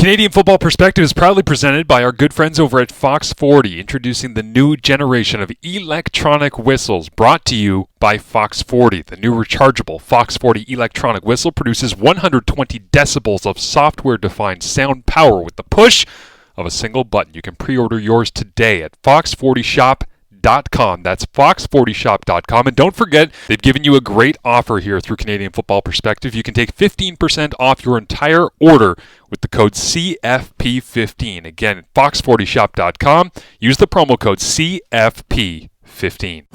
Canadian Football Perspective is proudly presented by our good friends over at Fox 40, introducing the new generation of electronic whistles, brought to you by Fox 40. The new rechargeable Fox 40 electronic whistle produces 120 decibels of software-defined sound power with the push of a single button. You can pre-order yours today at fox40shop.com. That's fox40shop.com. And don't forget, they've given you a great offer here through Canadian Football Perspective. You can take 15% off your entire order with the code CFP15. Again, fox40shop.com. Use the promo code CFP15.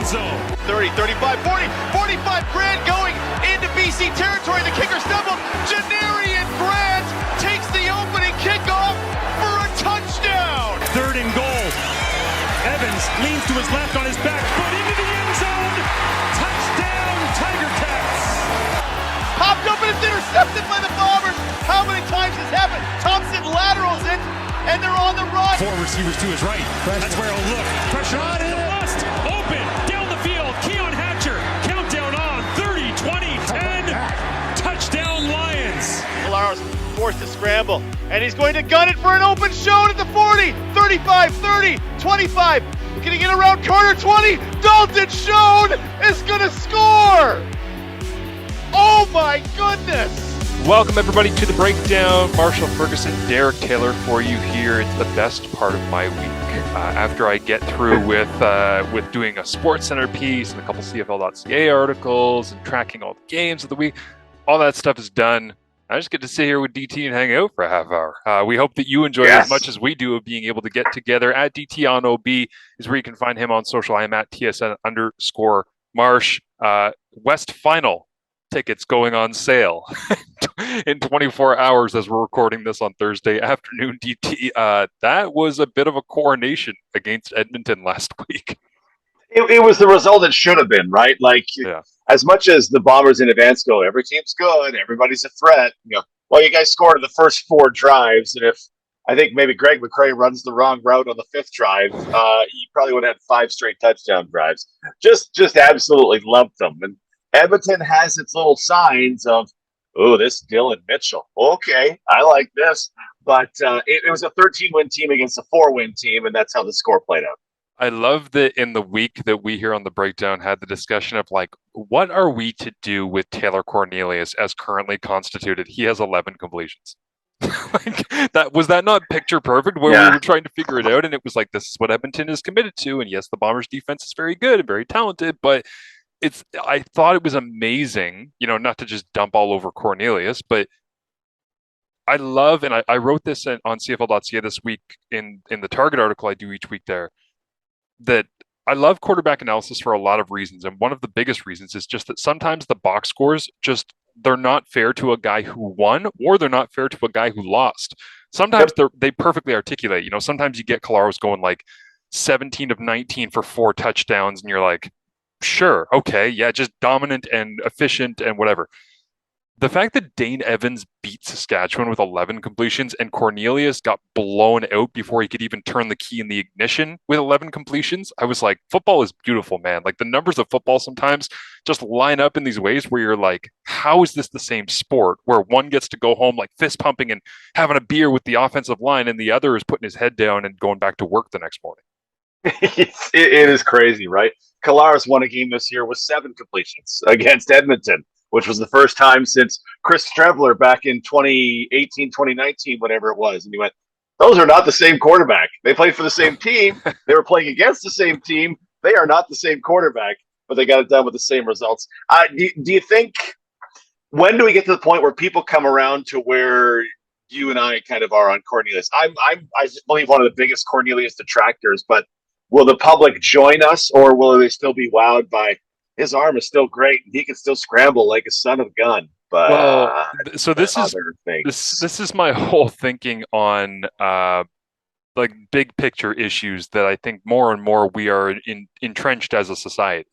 Zone. 30, 35, 40, 45, Grant going into BC territory. The kicker stumbled. Janarian Grant takes the opening kickoff for a touchdown. 3rd and goal. Evans leans to his left on his back foot into the end zone. Touchdown, Tiger Cats. Popped up and it's intercepted by the Bombers. How many times has happened? Thompson laterals it and they're on the run. 4 receivers to his right. That's where he'll look. Pressure on it. Bust. Open. Keon Hatcher, countdown on, 30, 20, 10, touchdown Lions. Colaros forced to scramble, and he's going to gun it for an open shot at the 40, 35, 30, 25. Can he get around corner 20? Dalton Schoen is going to score! Oh my goodness! Welcome everybody to the breakdown. Marshall Ferguson, Derek Taylor for you here. It's the best part of my week. After I get through with doing a Sports Center piece and a couple CFL.ca articles and tracking all the games of the week, all that stuff is done. I just get to sit here with DT and hang out for a half hour. We hope that you enjoy it as much as we do of being able to get together. At DT on OB is where you can find him on social. I am at TSN_Marsh. West Final tickets going on sale in 24 hours as we're recording this on Thursday afternoon. DT, that was a bit of a coronation against Edmonton last week. It was the result it should have been, right? As much as the Bombers in advance go, every team's good, everybody's a threat. Well, you guys scored in the first 4 drives, and if I think maybe Greg McCrae runs the wrong route on the 5th drive, you probably would have had 5 straight touchdown drives. Just absolutely lumped them. And Edmonton has its little signs of, oh, this Dylan Mitchell. Okay, I like this. But it was a 13-win team against a 4-win team, and that's how the score played out. I love that in the week that we here on the breakdown had the discussion of what are we to do with Taylor Cornelius as currently constituted? He has 11 completions. Was that not picture perfect where we were trying to figure it out? And it was like, this is what Edmonton is committed to. And yes, the Bombers defense is very good and very talented, but I thought it was amazing, not to just dump all over Cornelius, but I love, and I wrote this on CFL.ca this week in the Target article I do each week there, that I love quarterback analysis for a lot of reasons. And one of the biggest reasons is just that sometimes the box scores they're not fair to a guy who won, or they're not fair to a guy who lost. Sometimes they perfectly articulate, sometimes you get Colaros going 17 of 19 for 4 touchdowns, and you're like, sure, okay, yeah, just dominant and efficient and whatever. The fact that Dane Evans beat Saskatchewan with 11 completions and Cornelius got blown out before he could even turn the key in the ignition with 11 completions, I was like, football is beautiful, man. The numbers of football sometimes just line up in these ways where you're like, how is this the same sport where one gets to go home fist pumping and having a beer with the offensive line and the other is putting his head down and going back to work the next morning? It is crazy, right? Colaros won a game this year with 7 completions against Edmonton, which was the first time since Chris Streveler back in 2018, 2019, whatever it was. And he went, those are not the same quarterback. They played for the same team. They were playing against the same team. They are not the same quarterback, but they got it done with the same results. Do you think, when do we get to the point where people come around to where you and I kind of are on Cornelius? I believe one of the biggest Cornelius detractors, but will the public join us, or will they still be wowed by his arm is still great and he can still scramble like a son of a gun? But so this is my whole thinking on like big picture issues that I think more and more we are entrenched as a society,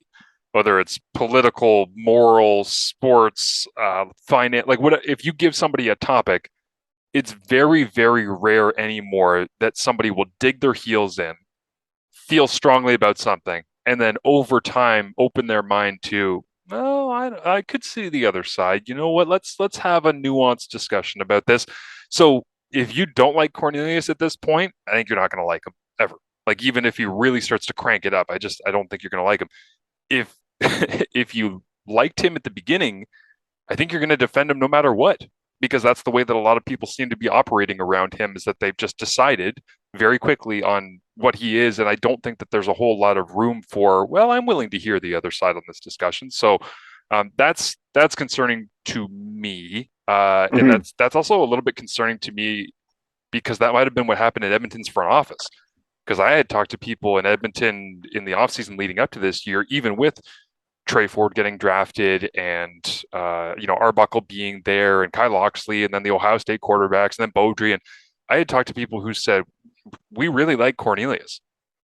whether it's political, moral, sports, finance. Like, what if you give somebody a topic? It's very, very rare anymore that somebody will dig their heels in, feel strongly about something, and then over time open their mind to, well, I could see the other side. You know what? Let's have a nuanced discussion about this. So if you don't like Cornelius at this point, I think you're not going to like him ever. Like, even if he really starts to crank it up, I don't think you're going to like him. If if you liked him at the beginning, I think you're going to defend him no matter what, because that's the way that a lot of people seem to be operating around him, is that they've just decided very quickly on what he is. And I don't think that there's a whole lot of room for, well, I'm willing to hear the other side on this discussion. So that's concerning to me. And Mhm. that's also a little bit concerning to me because that might have been what happened at Edmonton's front office. Because I had talked to people in Edmonton in the offseason leading up to this year, even with Trey Ford getting drafted and Arbuckle being there and Kyle Oxley and then the Ohio State quarterbacks and then Beaudry. And I had talked to people who said, we really like Cornelius.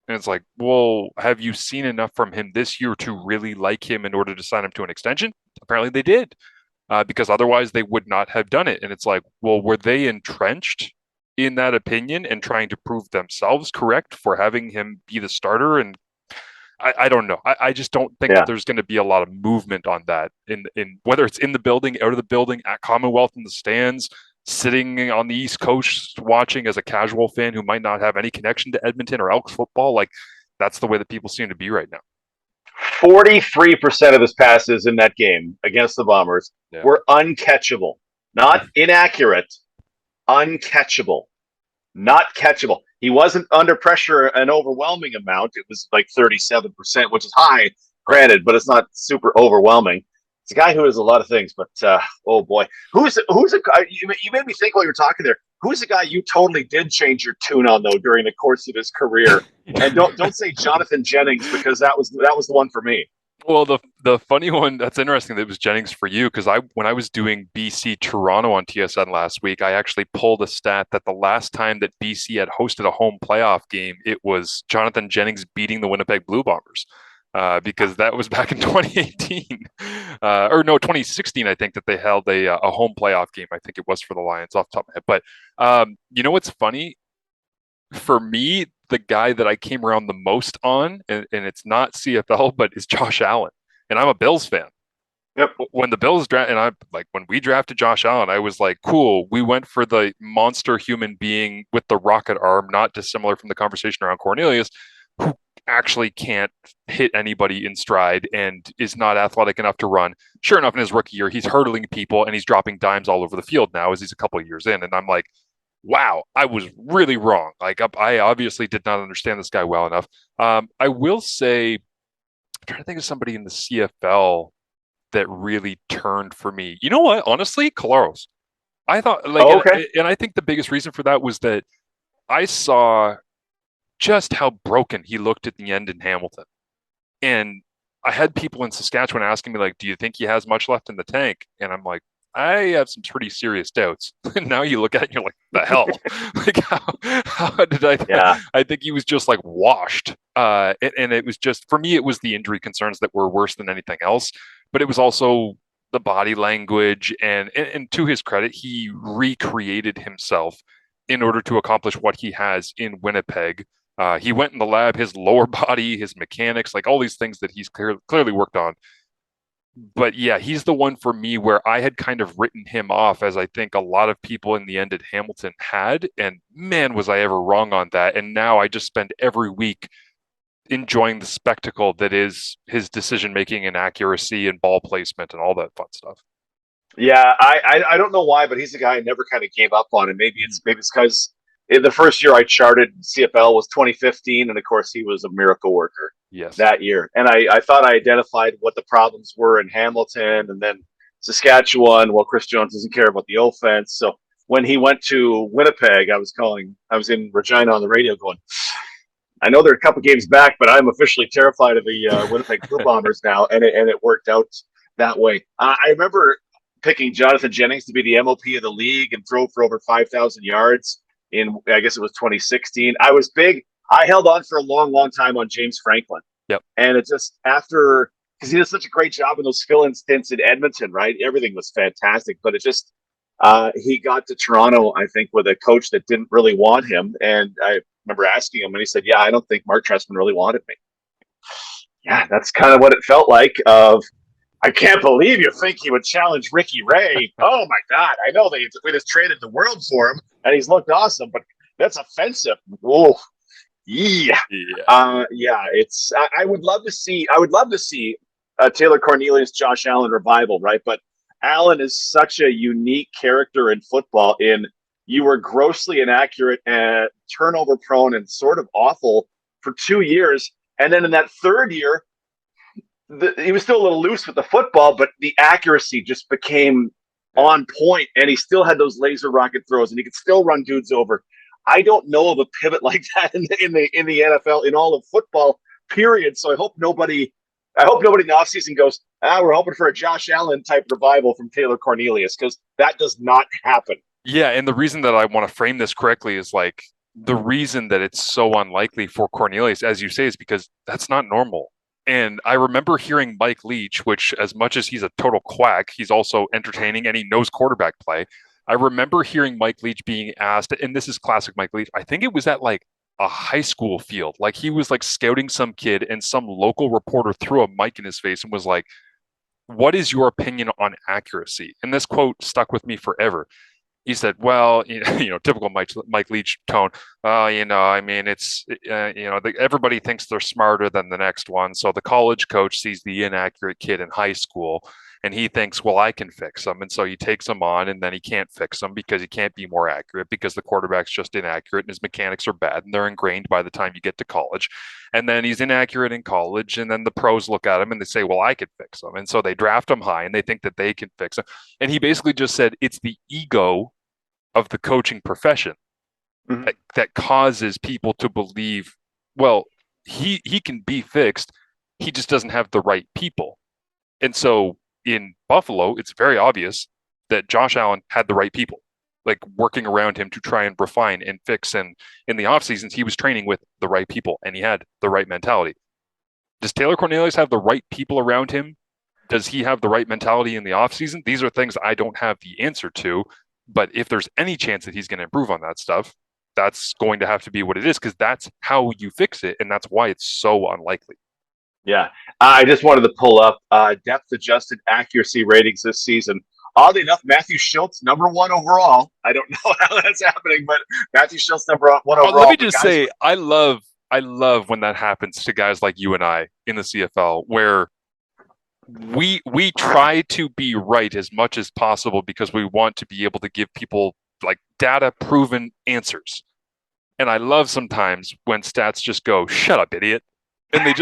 And it's like, well, have you seen enough from him this year to really like him in order to sign him to an extension? Apparently they did, because otherwise they would not have done it. And it's like, well, were they entrenched in that opinion and trying to prove themselves correct for having him be the starter? And I don't know. I just don't think that Yeah. there's going to be a lot of movement on that in whether it's in the building, out of the building, at Commonwealth in the stands, sitting on the East Coast watching as a casual fan who might not have any connection to Edmonton or Elks football. Like, that's the way that people seem to be right now. 43% of his passes in that game against the Bombers Yeah. were uncatchable. Not inaccurate, uncatchable. Not catchable. He wasn't under pressure an overwhelming amount. It was like 37%, which is high, granted, but it's not super overwhelming. It's a guy who does a lot of things, but oh boy, who's a guy? You made me think while you're talking there. Who's a guy you totally did change your tune on though during the course of his career? And don't say Jonathan Jennings, because that was the one for me. Well, the funny one that's interesting that it was Jennings for you, because when I was doing BC Toronto on TSN last week, I actually pulled a stat that the last time that BC had hosted a home playoff game, it was Jonathan Jennings beating the Winnipeg Blue Bombers. Because that was back in 2018, or no, 2016. I think that they held a home playoff game. I think it was for the Lions, off the top of my head. But you know what's funny? For me, the guy that I came around the most on, and it's not CFL, but is Josh Allen. And I'm a Bills fan. Yep. When the Bills draft, and I like when we drafted Josh Allen, I was like, cool. We went for the monster human being with the rocket arm, not dissimilar from the conversation around Cornelius, who actually can't hit anybody in stride and is not athletic enough to run. Sure enough, in his rookie year, he's hurdling people and he's dropping dimes all over the field now as he's a couple of years in. And I'm like, wow, I was really wrong. Like, I obviously did not understand this guy well enough. I will say, I'm trying to think of somebody in the CFL that really turned for me. You know what? Honestly, Colaros. I thought, like, Oh, okay. and I think the biggest reason for that was that I saw just how broken he looked at the end in Hamilton. And I had people in Saskatchewan asking me, like, do you think he has much left in the tank? And I'm like, I have some pretty serious doubts. And now you look at it and you're like, the hell? Like, how did I? Yeah. I think he was just like washed. And it was just, for me, it was the injury concerns that were worse than anything else. But it was also the body language. And to his credit, he recreated himself in order to accomplish what he has in Winnipeg. He went in the lab, his lower body, his mechanics, like all these things that he's clearly worked on. But yeah, he's the one for me where I had kind of written him off, as I think a lot of people in the end at Hamilton had. And man, was I ever wrong on that. And now I just spend every week enjoying the spectacle that is his decision making and accuracy and ball placement and all that fun stuff. Yeah, I don't know why, but he's a guy I never kind of gave up on, and maybe it's because in the first year I charted CFL was 2015, and of course he was a miracle worker Yes. that year. And I thought I identified what the problems were in Hamilton and then Saskatchewan. Well, Chris Jones doesn't care about the offense, so when he went to Winnipeg, I was in Regina on the radio going, I know they're a couple games back, but I'm officially terrified of the Winnipeg Blue Bombers now, and it worked out that way. I remember picking Jonathan Jennings to be the MOP of the league and throw for over 5,000 yards in, I guess it was 2016. I was big. I held on for a long, long time on James Franklin. Yep. And it just after, because he did such a great job in those fill-in stints in Edmonton, right? Everything was fantastic, but it just, he got to Toronto, I think, with a coach that didn't really want him. And I remember asking him, and he said, "Yeah, I don't think Mark Trestman really wanted me." Yeah, that's kind of what it felt like. I can't believe you think he would challenge Ricky Ray. Oh my God! I know we just traded the world for him, and he's looked awesome, but that's offensive. Oh, yeah. Yeah. It's. I would love to see. I would love to see Taylor Cornelius, Josh Allen revival, right? But Allen is such a unique character in football. You were grossly inaccurate and turnover prone and sort of awful for 2 years, and then in that third year, he was still a little loose with the football, but the accuracy just became on point, and he still had those laser rocket throws, and he could still run dudes over. I don't know of a pivot like that in the NFL in all of football, period. So I hope nobody in the offseason goes, we're hoping for a Josh Allen type revival from Taylor Cornelius, because that does not happen. Yeah, and the reason that I want to frame this correctly is like the reason that it's so unlikely for Cornelius, as you say, is because that's not normal. And I remember hearing Mike Leach, which as much as he's a total quack, he's also entertaining and he knows quarterback play. I remember hearing Mike Leach being asked, and this is classic Mike Leach, I think it was at like a high school field. Like he was like scouting some kid and some local reporter threw a mic in his face and was like, "What is your opinion on accuracy?" And this quote stuck with me forever. He said, "Well, typical Mike Leach tone. I mean, it's, everybody thinks they're smarter than the next one. So the college coach sees the inaccurate kid in high school and he thinks, well, I can fix him. And so he takes him on and then he can't fix him because he can't be more accurate because the quarterback's just inaccurate and his mechanics are bad and they're ingrained by the time you get to college. And then he's inaccurate in college. And then the pros look at him and they say, well, I can fix him. And so they draft him high and they think that they can fix him." And he basically just said, it's the ego of the coaching profession that causes people to believe, well, he can be fixed. He just doesn't have the right people. And so in Buffalo, it's very obvious that Josh Allen had the right people, like working around him to try and refine and fix. And in the off seasons, he was training with the right people and he had the right mentality. Does Taylor Cornelius have the right people around him? Does he have the right mentality in the off season? These are things I don't have the answer to. But if there's any chance that he's going to improve on that stuff, that's going to have to be what it is, because that's how you fix it. And that's why it's so unlikely. Yeah. I just wanted to pull up depth adjusted accuracy ratings this season. Oddly enough, Matthew Schultz, number 1 overall. I don't know how that's happening, but Matthew Schultz, number 1 overall. Let me just say, I love when that happens to guys like you and I in the CFL, where we try to be right as much as possible because we want to be able to give people like data proven answers. And I love sometimes when stats just go, "Shut up, idiot." And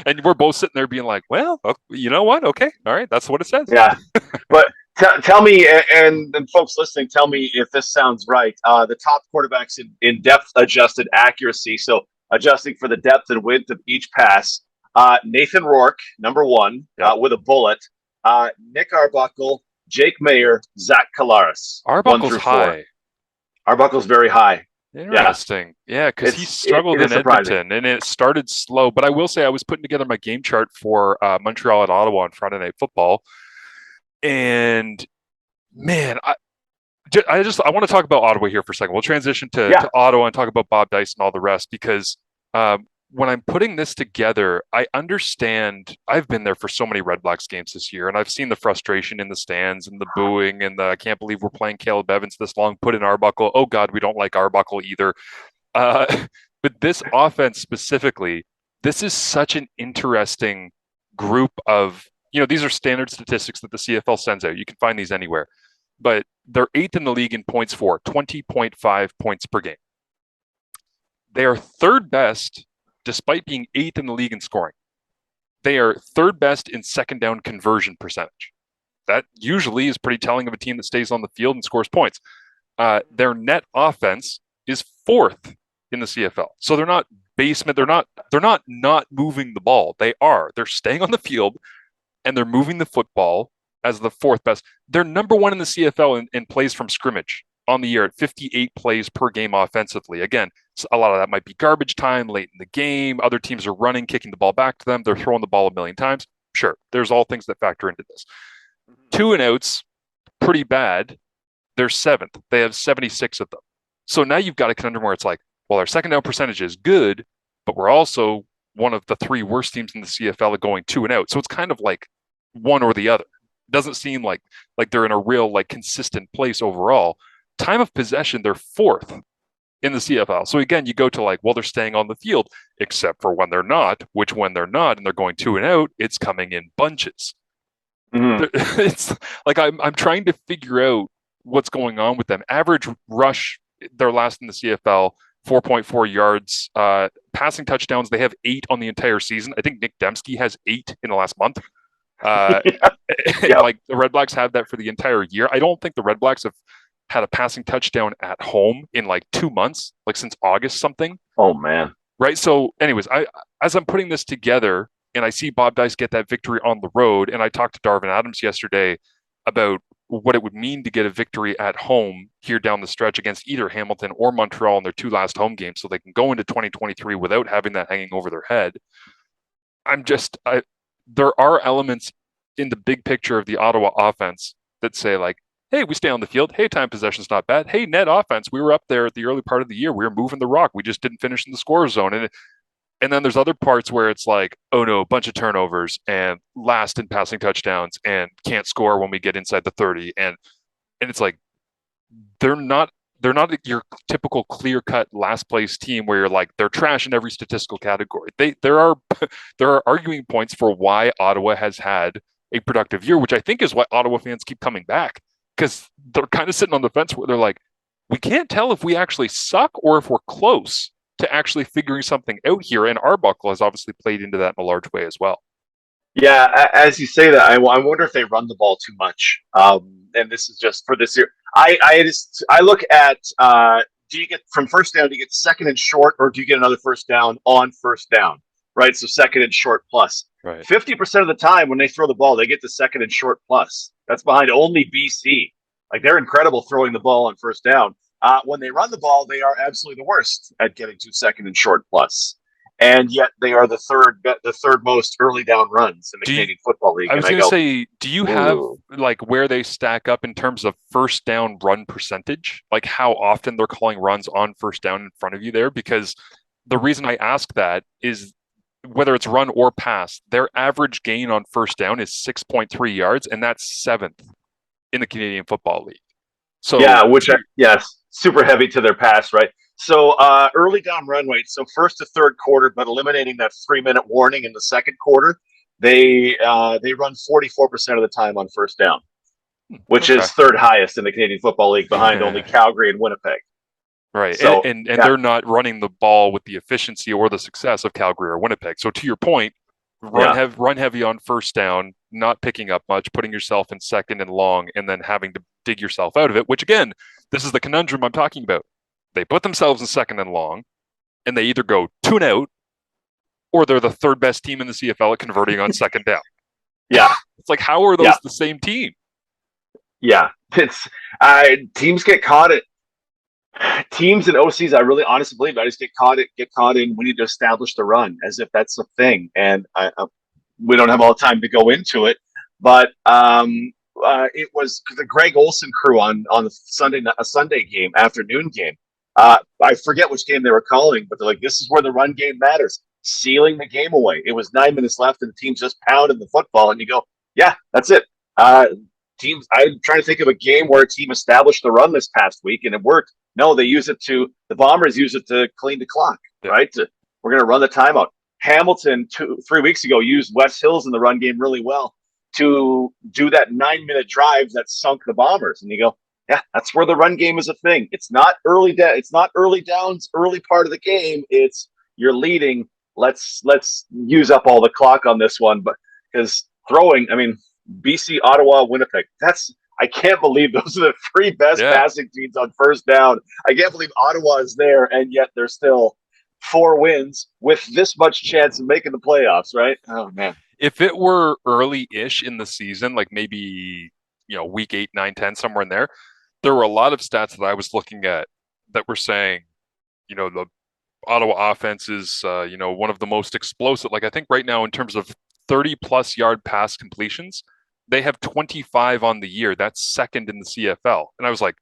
and we're both sitting there being like, "Well, you know what? Okay. All right. That's what it says." Yeah. But tell me, and folks listening, tell me if this sounds right. The top quarterbacks in depth adjusted accuracy. So adjusting for the depth and width of each pass. Nathan Rourke, number 1, with a bullet. Nick Arbuckle, Jake Mayer, Zach Collaros. Arbuckle's high. Arbuckle's very high. Interesting. Yeah, because he struggled in Edmonton, and it started slow. But I will say I was putting together my game chart for Montreal at Ottawa on Friday Night Football. And, man, I want to talk about Ottawa here for a second. We'll transition to Ottawa and talk about Bob Dice and all the rest, because when I'm putting this together, I understand. I've been there for so many Redblacks games this year, and I've seen the frustration in the stands and the booing and I can't believe we're playing Caleb Evans this long, put in Arbuckle. Oh, God, we don't like Arbuckle either. But this offense specifically, this is such an interesting group of, these are standard statistics that the CFL sends out. You can find these anywhere. But they're 8th in the league in points for, 20.5 points per game. They are 3rd best despite being 8th in the league in scoring. They are 3rd best in second down conversion percentage. That usually is pretty telling of a team that stays on the field and scores points. Their net offense is 4th in the CFL. So they're not basement. They're not moving the ball. They're staying on the field and they're moving the football as the 4th best. They're number 1 in the CFL in plays from scrimmage on the year at 58 plays per game offensively. Again, a lot of that might be garbage time late in the game. Other teams are running, kicking the ball back to them. They're throwing the ball a million times. Sure, there's all things that factor into this. 2-and-outs, pretty bad. They're 7th. They have 76 of them. So now you've got a conundrum where it's like, well, our second down percentage is good, but we're also one of the 3 worst teams in the CFL at going 2-and-out. So it's kind of like one or the other. It doesn't seem like they're in a real like consistent place overall. Time of possession, they're 4th in the CFL. So again, you go to like, well, they're staying on the field, except for when they're not, which when they're not and they're going 2-and-out, it's coming in bunches. Mm-hmm. It's like I'm trying to figure out what's going on with them. Average rush, they're last in the CFL, 4.4 yards. Passing touchdowns, they have 8 on the entire season. I think Nick Dembski has 8 in the last month. Like the Redblacks have that for the entire year. I don't think the Redblacks have had a passing touchdown at home in like 2 months, like since August something. Oh man. Right. So anyways, as I'm putting this together and I see Bob Dice get that victory on the road, and I talked to Darvin Adams yesterday about what it would mean to get a victory at home here down the stretch against either Hamilton or Montreal in their 2 last home games so they can go into 2023 without having that hanging over their head. There are elements in the big picture of the Ottawa offense that say like, hey, we stay on the field. Hey, time possession's not bad. Hey, net offense, we were up there at the early part of the year. We were moving the rock. We just didn't finish in the score zone. And then there's other parts where it's like, oh no, a bunch of turnovers and last in passing touchdowns and can't score when we get inside the 30. And it's like, they're not your typical clear-cut last place team where you're like, they're trash in every statistical category. There are arguing points for why Ottawa has had a productive year, which I think is why Ottawa fans keep coming back, because they're kind of sitting on the fence where they're like, we can't tell if we actually suck or if we're close to actually figuring something out here. And Arbuckle has obviously played into that in a large way as well. Yeah, as you say that, I wonder if they run the ball too much. And this is just for this year. I look at do you get from first down? Do you get second and short, or do you get another first down on first down? Right, so second and short plus. Right. 50% of the time when they throw the ball, they get the second and short plus. That's behind only BC. Like they're incredible throwing the ball on first down. When they run the ball, they are absolutely the worst at getting to second and short plus. And yet they are the third most early down runs in the Canadian Football League. I was going to say, do you have like where they stack up in terms of first down run percentage? Like how often they're calling runs on first down in front of you there? Because the reason I ask that is whether it's run or pass, their average gain on first down is 6.3 yards, and that's 7th in the Canadian Football League. So super heavy to their pass, right? So early down run rate, so first to third quarter, but eliminating that 3-minute warning in the second quarter, they run 44% of the time on first down, which is third highest in the Canadian Football League, behind only Calgary and Winnipeg. Right, so, and they're not running the ball with the efficiency or the success of Calgary or Winnipeg. So to your point, run heavy on first down, not picking up much, putting yourself in second and long, and then having to dig yourself out of it, which again, this is the conundrum I'm talking about. They put themselves in second and long, and they either go 2-and-out, or they're the third best team in the CFL at converting on second down. Yeah. It's like, how are those the same team? Yeah. It's teams get caught at teams and OCs. I really honestly believe I just get caught in we need to establish the run as if that's a thing. And we don't have all the time to go into it, but it was the Greg Olson crew on the Sunday game, afternoon game. I forget which game they were calling, but they're like, this is where the run game matters, sealing the game away. It was 9 minutes left and the team's just pounding the football, and you go, yeah, that's it. Teams. I'm trying to think of a game where a team established the run this past week and it worked. No, the Bombers use it to clean the clock, right? We're going to run the timeout. Hamilton 3 weeks ago used West Hills in the run game really well to do that 9-minute drive that sunk the Bombers. And you go, yeah, that's where the run game is a thing. It's not early it's not early downs, early part of the game. It's you're leading. Let's use up all the clock on this one, but because throwing, I mean, BC, Ottawa, Winnipeg. I can't believe those are the 3 best passing teams on first down. I can't believe Ottawa is there, and yet they're still 4 wins with this much chance of making the playoffs, right? Oh man. If it were early-ish in the season, like maybe, week 8, 9, 10, somewhere in there, there were a lot of stats that I was looking at that were saying, the Ottawa offense is, one of the most explosive. Like I think right now in terms of 30 plus yard pass completions, they have 25 on the year. That's second in the CFL. And I was like,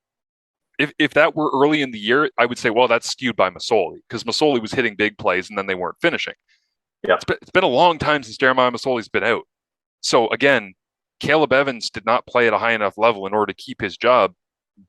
if that were early in the year, I would say, well, that's skewed by Masoli because Masoli was hitting big plays and then they weren't finishing. Yeah. It's been a long time since Jeremiah Masoli's been out. So again, Caleb Evans did not play at a high enough level in order to keep his job,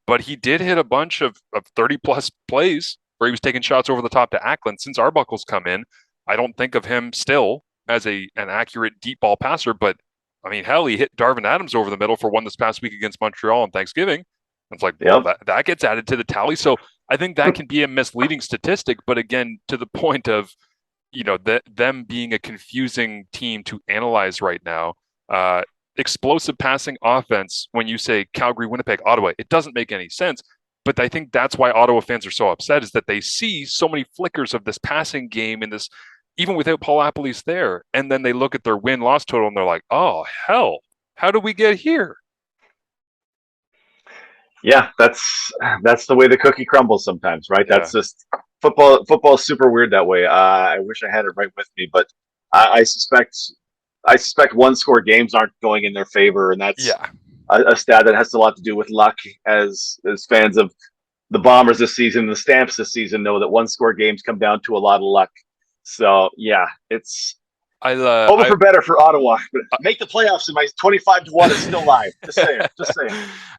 but he did hit a bunch of 30 plus plays where he was taking shots over the top to Ackland. Since Arbuckle's come in, I don't think of him still as an accurate deep ball passer, but I mean, hell, he hit Darvin Adams over the middle for one this past week against Montreal on Thanksgiving. It's like, well, that gets added to the tally. So I think that can be a misleading statistic. But again, to the point of, them being a confusing team to analyze right now, explosive passing offense, when you say Calgary, Winnipeg, Ottawa, it doesn't make any sense. But I think that's why Ottawa fans are so upset is that they see so many flickers of this passing game in this, even without Paul Appelese there. And then they look at their win-loss total and they're like, oh, hell, how did we get here? Yeah, that's the way the cookie crumbles sometimes, right? Yeah. That's just football. Football is super weird that way. I wish I had it right with me, but I suspect one score games aren't going in their favor, and that's a stat that has a lot to do with luck. As fans of the Bombers this season, the Stamps this season know that one score games come down to a lot of luck. So yeah, it's hoping for better for Ottawa. But make the playoffs and my 25-1 is still live. Just saying.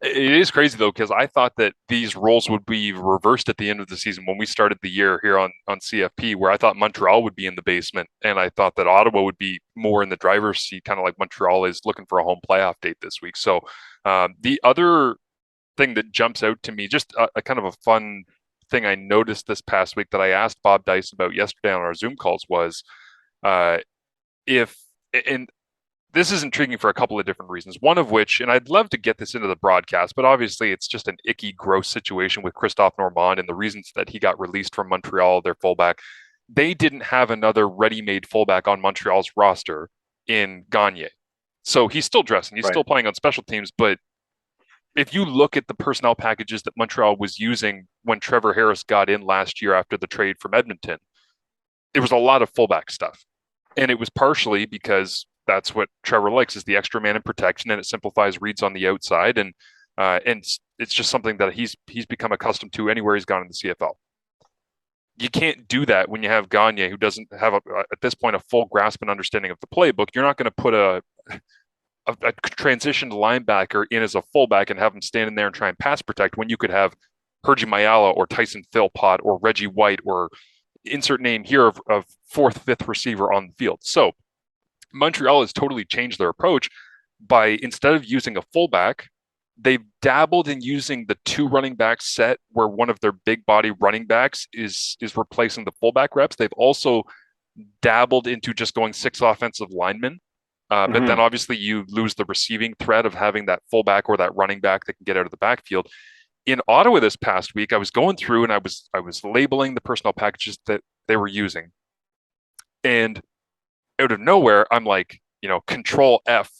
It is crazy though, because I thought that these roles would be reversed at the end of the season when we started the year here on CFP, where I thought Montreal would be in the basement and I thought that Ottawa would be more in the driver's seat, kind of like Montreal is looking for a home playoff date this week. So the other thing that jumps out to me, just a kind of a fun thing I noticed this past week that I asked Bob Dice about yesterday on our Zoom calls was, and this is intriguing for a couple of different reasons. One of which, and I'd love to get this into the broadcast, but obviously it's just an icky, gross situation with Christophe Normand and the reasons that he got released from Montreal, their fullback. They didn't have another ready-made fullback on Montreal's roster in Gagne. So he's still dressing. He's still playing on special teams. But if you look at the personnel packages that Montreal was using when Trevor Harris got in last year after the trade from Edmonton, it was a lot of fullback stuff. And it was partially because that's what Trevor likes is the extra man in protection, and it simplifies reads on the outside. And it's just something that he's become accustomed to anywhere he's gone in the CFL. You can't do that when you have Gagne, who doesn't have at this point a full grasp and understanding of the playbook. You're not going to put a transitioned linebacker in as a fullback and have him stand in there and try and pass protect when you could have Hergy Mayala or Tyson Philpott or Reggie White or insert name here of fourth, fifth receiver on the field. So Montreal has totally changed their approach by, instead of using a fullback, they've dabbled in using the two running back set where one of their big body running backs is replacing the fullback reps. They've also dabbled into just going 6 offensive linemen. But then obviously you lose the receiving threat of having that fullback or that running back that can get out of the backfield. In Ottawa this past week, I was going through and I was labeling the personnel packages that they were using. And out of nowhere, I'm like, Control F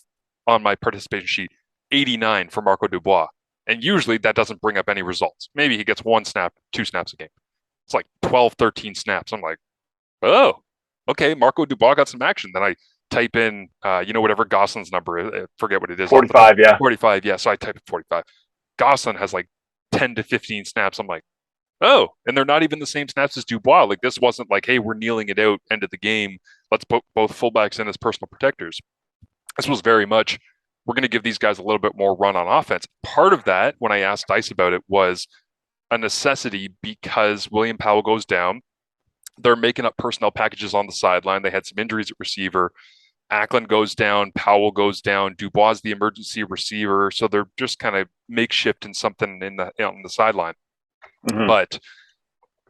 on my participation sheet, 89 for Marco Dubois. And usually that doesn't bring up any results. Maybe he gets 1 snap, 2 snaps a game. It's like 12, 13 snaps. I'm like, oh, okay, Marco Dubois got some action. Then I type in, whatever Gosselin's number is, I forget what it is. 45, yeah. 45, yeah. So I type in 45. Gosselin has like 10 to 15 snaps. I'm like, oh, and they're not even the same snaps as Dubois. Like, this wasn't like, hey, we're kneeling it out, end of the game. Let's put both fullbacks in as personal protectors. This was very much, we're going to give these guys a little bit more run on offense. Part of that, when I asked Dice about it, was a necessity because William Powell goes down. They're making up personnel packages on the sideline. They had some injuries at receiver. Ackland goes down, Powell goes down, Dubois is the emergency receiver. So they're just kind of makeshifting something on the sideline. But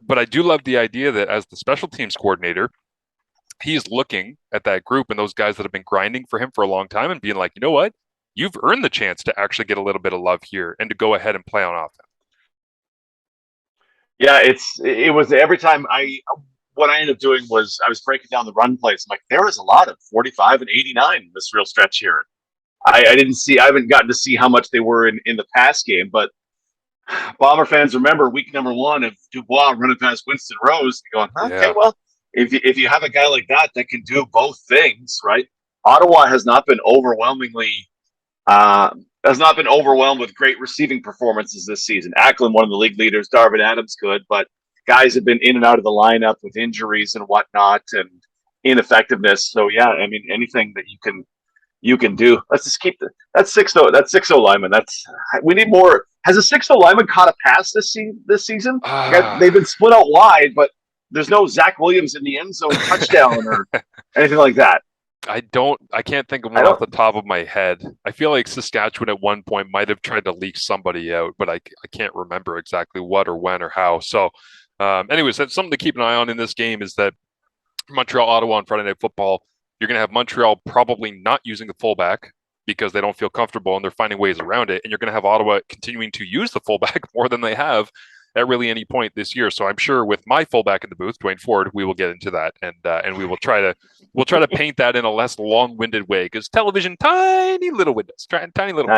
I do love the idea that as the special teams coordinator, he's looking at that group and those guys that have been grinding for him for a long time and being like, you know what? You've earned the chance to actually get a little bit of love here and to go ahead and play on offense. Yeah, it was every time what I ended up doing was I was breaking down the run plays. I'm like, there was a lot of 45 and 89 in this real stretch here. I haven't gotten to see how much they were in the pass game, but Bomber fans remember week number 1 of Dubois running past Winston Rose, going, okay, Yeah. well, if you have a guy like that can do both things, right? Ottawa has not been overwhelmed with great receiving performances this season. Ackland, one of the league leaders, Darvin Adams, good, but guys have been in and out of the lineup with injuries and whatnot and ineffectiveness. So yeah, I mean, anything that you can do. Let's just keep that 6-0 lineman. We need more. Has a 6-0 lineman caught a pass this season? They've been split out wide, but there's no Zach Williams in the end zone touchdown or anything like that. I can't think of I one off don't. the top of my head. I feel like Saskatchewan at one point might have tried to leak somebody out, but I can't remember exactly what or when or how. So, anyways, that's something to keep an eye on in this game is that Montreal, Ottawa on Friday Night Football, you're going to have Montreal probably not using the fullback because they don't feel comfortable and they're finding ways around it. And you're going to have Ottawa continuing to use the fullback more than they have at really any point this year. So I'm sure with my fullback in the booth, Dwayne Ford, we will get into that and we will try to paint that in a less long-winded way because television, tiny little windows, tiny little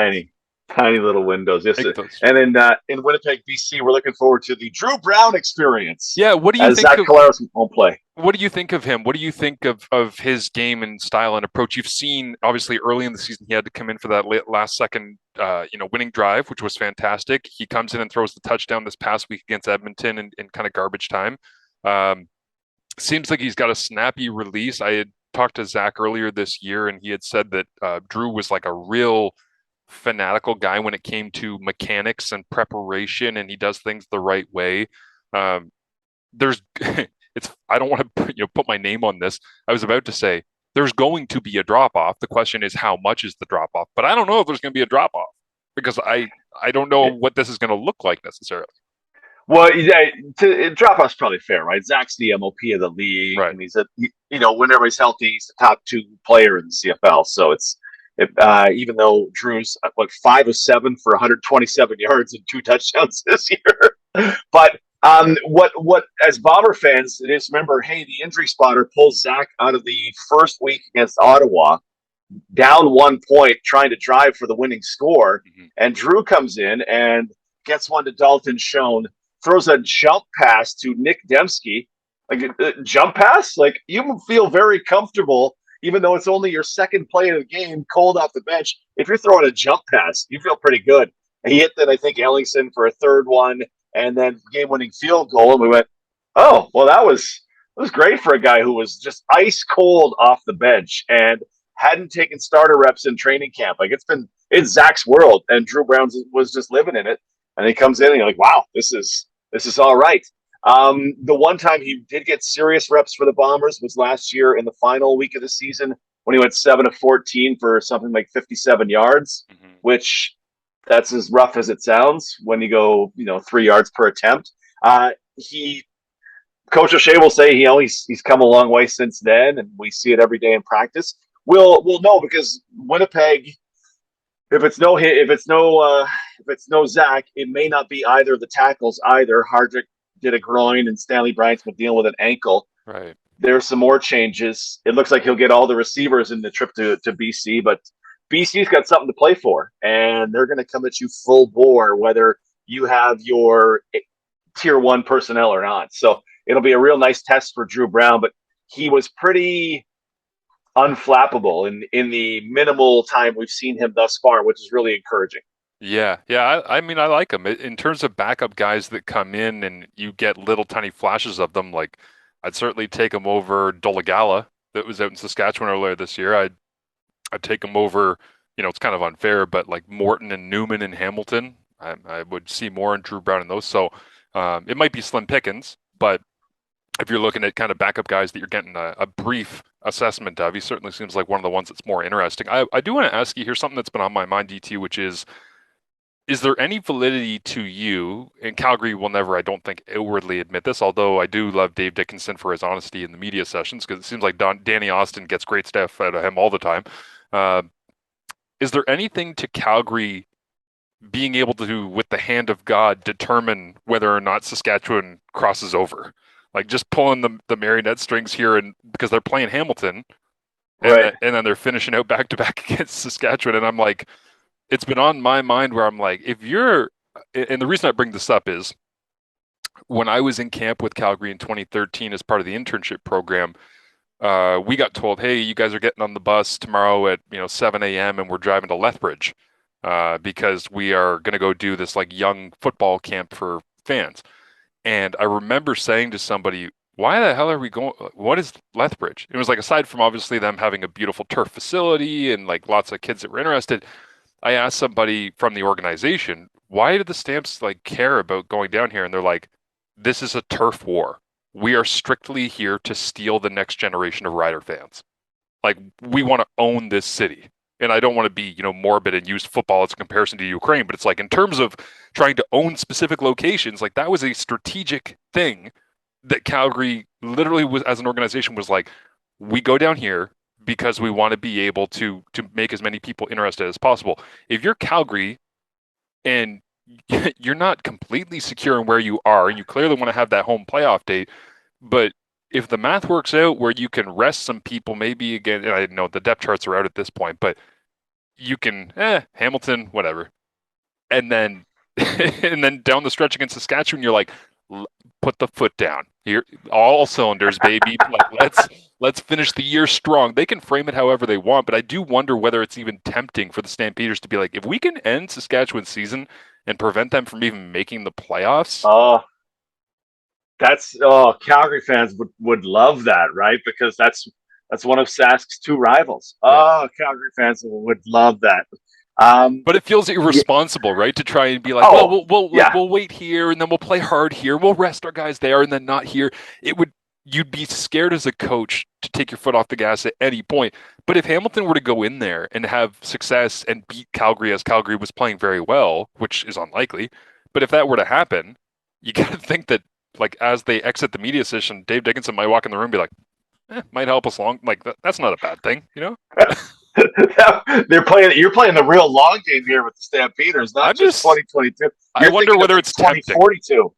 Tiny little windows. Yes, those. and in Winnipeg, BC, we're looking forward to the Drew Brown experience. Yeah, what do you as think Zach of Collaros won't play? What do you think of him? What do you think of his game and style and approach? You've seen obviously early in the season he had to come in for that last second winning drive, which was fantastic. He comes in and throws the touchdown this past week against Edmonton in kind of garbage time. Seems like he's got a snappy release. I had talked to Zach earlier this year, and he had said that Drew was like a real fanatical guy when it came to mechanics and preparation, and he does things the right way. There's I don't want to put my name on this. I was about to say there's going to be a drop off. The question is how much is the drop off? But I don't know if there's going to be a drop off because I don't know what this is going to look like necessarily. Well, yeah, drop off's probably fair, right? Zach's the MOP of the league, Right. and he's whenever he's healthy, he's the top 2 player in the CFL. So even though Drew's 5 of 7 for 127 yards and 2 touchdowns this year, but what as Bomber fans, just remember, hey, the injury spotter pulls Zach out of the first week against Ottawa, down 1 point, trying to drive for the winning score, and Drew comes in and gets one to Dalton Schoen, throws a jump pass to Nick Dembski, like a jump pass, like you feel very comfortable. Even though it's only your second play of the game, cold off the bench, if you're throwing a jump pass, you feel pretty good. And he hit that, I think, Ellingson for a third one, and then game-winning field goal. And we went, oh, well, that was great for a guy who was just ice cold off the bench and hadn't taken starter reps in training camp. Like it's Zach's world, and Drew Brown was just living in it. And he comes in, and you're like, wow, this is all right. The one time he did get serious reps for the Bombers was last year in the final week of the season when he went 7 of 14 for something like 57 yards, which that's as rough as it sounds when you go, 3 yards per attempt. Coach O'Shea will say he's come a long way since then, and we see it every day in practice. We'll know because Winnipeg, if it's no Zach, it may not be either of the tackles either. Hardrick did a groin, and Stanley Bryant's been dealing with an ankle. Right. There's some more changes. It looks like he'll get all the receivers in the trip to BC, but BC's got something to play for, and they're going to come at you full bore, whether you have your tier 1 personnel or not. So it'll be a real nice test for Drew Brown, but he was pretty unflappable in the minimal time we've seen him thus far, which is really encouraging. Yeah. I mean, I like him in terms of backup guys that come in and you get little tiny flashes of them. Like I'd certainly take him over Dolegala that was out in Saskatchewan earlier this year. I'd take him over. It's kind of unfair, but like Morton and Newman and Hamilton, I would see more in Drew Brown in those. So it might be slim pickings, but if you're looking at kind of backup guys that you're getting a brief assessment of, he certainly seems like one of the ones that's more interesting. I do want to ask you, here's something that's been on my mind, DT, which is there any validity to you, and Calgary will never, I don't think, outwardly admit this, although I do love Dave Dickinson for his honesty in the media sessions, because it seems like Danny Austin gets great stuff out of him all the time. Is there anything to Calgary being able to, with the hand of God, determine whether or not Saskatchewan crosses over? Like just pulling the marionette strings here, and because they're playing Hamilton, and then they're finishing out back to back against Saskatchewan, and I'm like, it's been on my mind where I'm like, if you're and the reason I bring this up is when I was in camp with Calgary in 2013 as part of the internship program, we got told, "Hey, you guys are getting on the bus tomorrow at 7 a.m. and we're driving to Lethbridge because we are going to go do this like young football camp for fans." And I remember saying to somebody, "Why the hell are we going? What is Lethbridge?" It was like aside from obviously them having a beautiful turf facility and like lots of kids that were interested, I asked somebody from the organization, "Why do the Stamps like care about going down here?" And they're like, "This is a turf war. We are strictly here to steal the next generation of Rider fans. Like we want to own this city." And I don't want to be, morbid and use football as a comparison to Ukraine, but it's like in terms of trying to own specific locations, like that was a strategic thing that Calgary literally was as an organization was like, we go down here because we want to be able to make as many people interested as possible. If you're Calgary and you're not completely secure in where you are, and you clearly want to have that home playoff date, but if the math works out where you can rest some people, maybe again, and I know the depth charts are out at this point, but you can, Hamilton, whatever. And then and then down the stretch against Saskatchewan, you're like, put the foot down. Here, all cylinders, baby. Like, let's finish the year strong. They can frame it however they want, but I do wonder whether it's even tempting for the Stampeders to be like, if we can end Saskatchewan's season and prevent them from even making the playoffs. Calgary fans would love that, right? Because that's one of Sask's two rivals. Calgary fans would love that. But it feels irresponsible, right? To try and be like, we'll wait here and then we'll play hard here. We'll rest our guys there and then not here. You'd be scared as a coach to take your foot off the gas at any point. But if Hamilton were to go in there and have success and beat Calgary as Calgary was playing very well, which is unlikely, but if that were to happen, you got to think that like as they exit the media session, Dave Dickinson might walk in the room and be like, might help us along. Like that's not a bad thing, You're playing the real long game here with the Stampeders, not just 2022. I wonder whether it's 2042.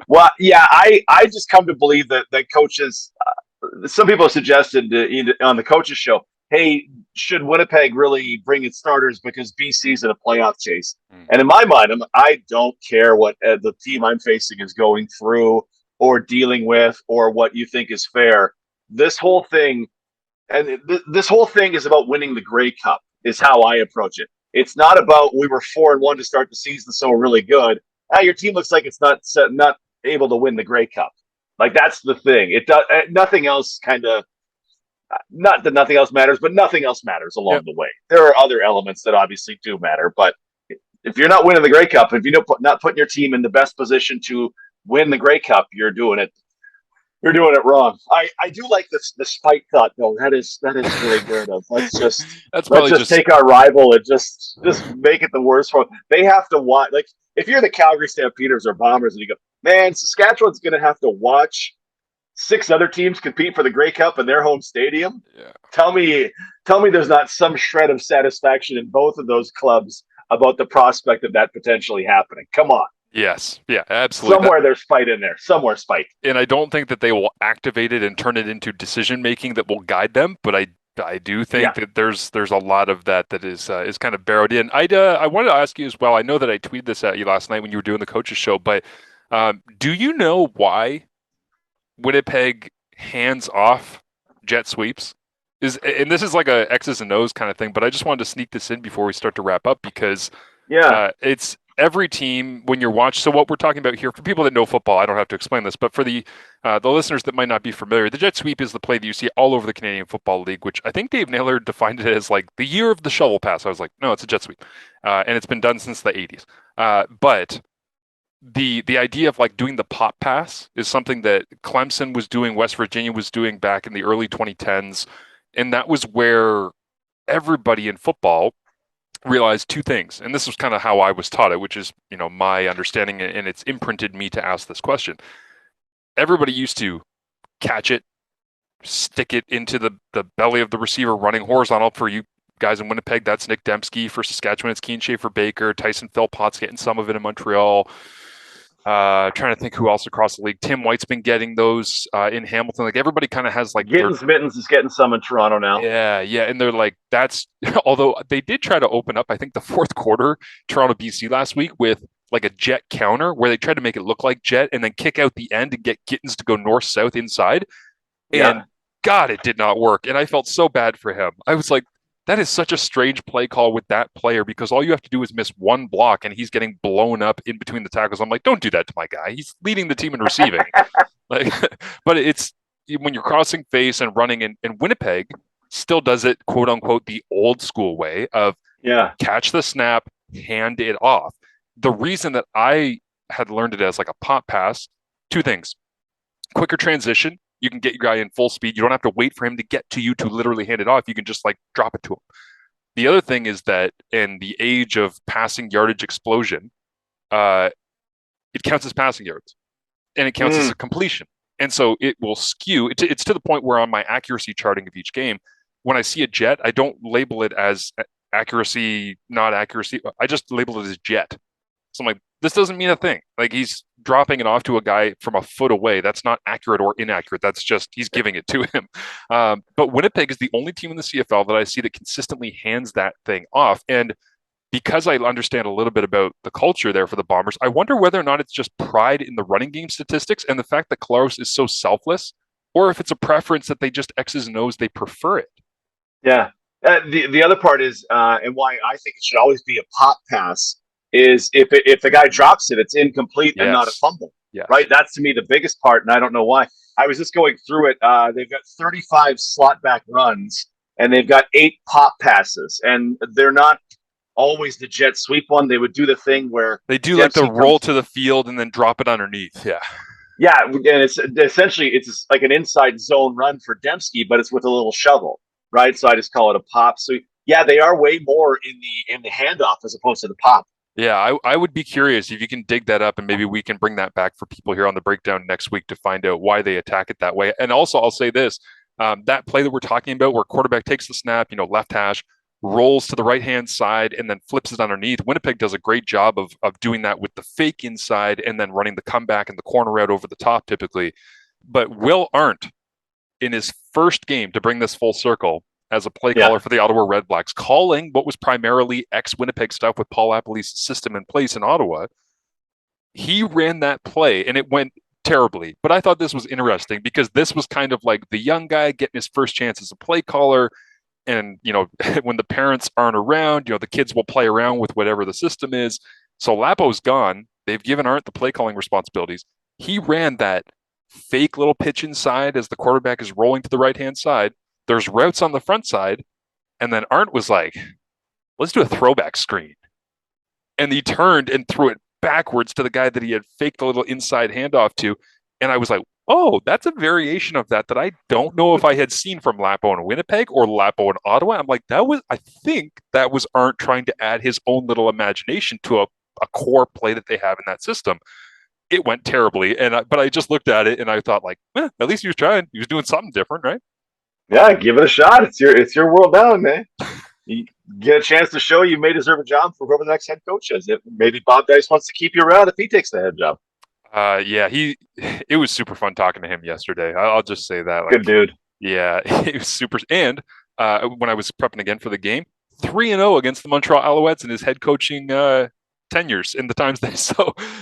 Well, yeah, I just come to believe that coaches. Some people have suggested on the coaches show, hey, should Winnipeg really bring its starters because BC's in a playoff chase? And in my mind, I don't care what the team I'm facing is going through or dealing with or what you think is fair. This whole thing. And this whole thing is about winning the Grey Cup is how I approach it. It's not about we were 4-1 to start the season, so we're really good. Your team looks like it's not able to win the Grey Cup. Like that's the thing. It does nothing else. Not that nothing else matters, but nothing else matters along the way. There are other elements that obviously do matter, but if you're not winning the Grey Cup, if you're not putting your team in the best position to win the Grey Cup, you're doing it. You're doing it wrong. I do like the spite thought though. That is really good. Let's just take our rival and just make it the worst for them. They have to watch. Like if you're the Calgary Stampeders or Bombers and you go, man, Saskatchewan's going to have to watch 6 other teams compete for the Grey Cup in their home stadium. Yeah. Tell me there's not some shred of satisfaction in both of those clubs about the prospect of that potentially happening. Come on. Yes. Yeah, absolutely. Somewhere there's spite in there. Somewhere spite. And I don't think that they will activate it and turn it into decision making that will guide them, but I do think that there's a lot of that is kind of buried in. I wanted to ask you as well. I know that I tweeted this at you last night when you were doing the coaches show, but do you know why Winnipeg hands off jet sweeps? And this is like a X's and O's kind of thing, but I just wanted to sneak this in before we start to wrap up because it's every team when you're watching. So what we're talking about here, for people that know football, I don't have to explain this, but for the listeners that might not be familiar, the jet sweep is the play that you see all over the Canadian Football League, which I think Dave Naylor defined it as like the year of the shovel pass. I was like, no, it's a jet sweep. And it's been done since the 80s. But the idea of like doing the pop pass is something that Clemson was doing, West Virginia was doing back in the early 2010s. And that was where everybody in football realized 2 things. And this was kind of how I was taught it, which is, my understanding, and it's imprinted me to ask this question. Everybody used to catch it, stick it into the belly of the receiver running horizontal. For you guys in Winnipeg, that's Nick Dembski. For Saskatchewan, it's Keen Schaefer Baker, Tyson Philpott's getting some of it in Montreal. Trying to think who else across the league. Tim White's been getting those in Hamilton. Like everybody kind of has like their Gittins Mittens is getting some in Toronto now. yeah, and they're like that's although they did try to open up, I think the fourth quarter Toronto BC last week with like a jet counter where they tried to make it look like jet and then kick out the end and get Gittins to go north south inside. And Yeah. God, it did not work. And I felt so bad for him. I was like, that is such a strange play call with that player because all you have to do is miss one block and he's getting blown up in between the tackles. I'm like, don't do that to my guy. He's leading the team in receiving. Like, but it's when you're crossing face and running in Winnipeg still does it quote unquote the old school way of Yeah. catch the snap, hand it off. The reason that I had learned it as like a pop pass, two things: quicker transition. You can get your guy in full speed. You don't have to wait for him to get to you to literally hand it off. You can just like drop it to him. The other thing is that in the age of passing yardage explosion, it counts as passing yards and it counts as a completion. And so it will skew. It's to the point where on my accuracy charting of each game, when I see a jet, I don't label it as accuracy, not accuracy. I just label it as jet. So I'm like, this doesn't mean a thing. Like he's dropping it off to a guy from a foot away. That's not accurate or inaccurate. That's just he's giving it to him. But Winnipeg is the only team in the CFL that I see that consistently hands that thing off. And because I understand a little bit about the culture there for the Bombers, I wonder whether or not it's just pride in the running game statistics and the fact that Collaros is so selfless, or if it's a preference that they just X's and O's, they prefer it. Yeah. The other part is, and why I think it should always be a pop pass, is if the guy drops it, it's incomplete and not a fumble. Yes. Right? That's to me the biggest part, and I don't know why. I was just going through it. They've got 35 slot back runs, and they've got 8 pop passes, and they're not always the jet sweep one. They would do the thing where they do like the roll to the field and then drop it underneath. Yeah. Yeah, and it's essentially it's like an inside zone run for Dembski, but it's with a little shovel, right? So I just call it a pop. So yeah, they are way more in the handoff as opposed to the pop. Yeah, I would be curious if you can dig that up and maybe we can bring that back for people here on the breakdown next week to find out why they attack it that way. And also, I'll say this, that play that we're talking about where quarterback takes the snap, left hash, rolls to the right-hand side, and then flips it underneath. Winnipeg does a great job of doing that with the fake inside and then running the comeback and the corner route over the top typically. But Will Arndt, in his first game to bring this full circle, as a play caller for the Ottawa Redblacks, calling what was primarily ex-Winnipeg stuff with Paul Appleby's system in place in Ottawa. He ran that play, and it went terribly. But I thought this was interesting because this was kind of like the young guy getting his first chance as a play caller. And, when the parents aren't around, the kids will play around with whatever the system is. So Lapo's gone. They've given Arndt the play calling responsibilities. He ran that fake little pitch inside as the quarterback is rolling to the right-hand side. There's routes on the front side, and then Arndt was like, let's do a throwback screen. And he turned and threw it backwards to the guy that he had faked a little inside handoff to. And I was like, oh, that's a variation of that I don't know if I had seen from Lapo in Winnipeg or Lapo in Ottawa. I'm like, I think that was Arndt trying to add his own little imagination to a core play that they have in that system. It went terribly. But I just looked at it and I thought like, at least he was trying. He was doing something different, right? Yeah, give it a shot. It's your world now, man. You get a chance to show you may deserve a job for whoever the next head coach is. Maybe Bob Dice wants to keep you around if he takes the head job. It was super fun talking to him yesterday. I'll just say that. Good dude. Yeah, it was super. And when I was prepping again for the game, 3-0 against the Montreal Alouettes in his head coaching tenures in the times they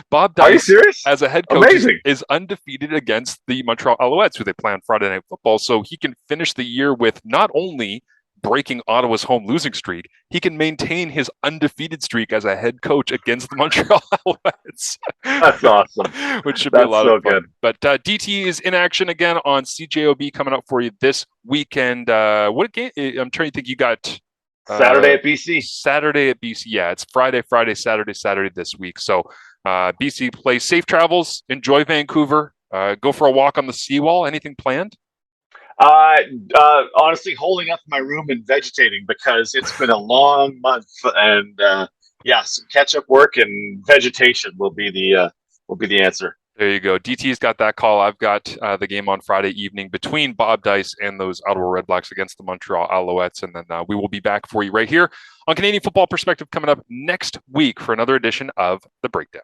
Bob Dice, are you serious? As a head coach, is undefeated against the Montreal Alouettes, who they play on Friday Night Football. So he can finish the year with not only breaking Ottawa's home losing streak, he can maintain his undefeated streak as a head coach against the Montreal Alouettes. That's awesome. Which should be a lot of fun. Good. But DT is in action again on CJOB coming up for you this weekend. What game? I'm trying to think. You got Saturday at BC. Saturday at BC. Yeah, it's Friday, Saturday this week. So BC plays. Safe travels. Enjoy Vancouver. Go for a walk on the seawall. Anything planned? Honestly, holding up my room and vegetating because it's been a long month, and some catch-up work and vegetation will be the answer. There you go. DT's got that call. I've got the game on Friday evening between Bob Dice and those Ottawa Redblacks against the Montreal Alouettes, and then we will be back for you right here on Canadian Football Perspective coming up next week for another edition of The Breakdown.